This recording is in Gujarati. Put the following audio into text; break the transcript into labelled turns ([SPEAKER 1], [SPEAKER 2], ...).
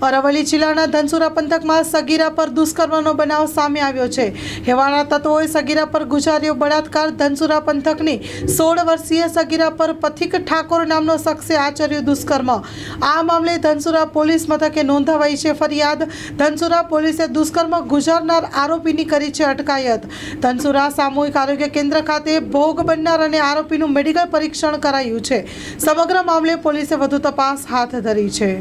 [SPEAKER 1] અરવલ્લી જિલ્લાના ધનસુરા પંથકમાં સગીરા પર દુષ્કર્મનો બનાવ સામે આવ્યો છે। હેવાના તત્વોએ સગીરા પર ગુજાર્યો બળાત્કાર। ધનસુરા પંથકની 16 વર્ષીય સગીરા પર પથિક ઠાકોર નામનો શખ્સે આચર્યું દુષ્કર્મ। આ મામલે ધનસુરા પોલીસ મથકે નોંધાવાઈ છે ફરિયાદ। ધનસુરા પોલીસે દુષ્કર્મ ગુજારનાર આરોપીની કરી છે અટકાયત। ધનસુરા સામૂહિક આરોગ્ય કેન્દ્ર ખાતે ભોગ બનનાર અને આરોપીનું મેડિકલ પરીક્ષણ કરાયું છે। સમગ્ર મામલે પોલીસે વધુ તપાસ હાથ ધરી છે।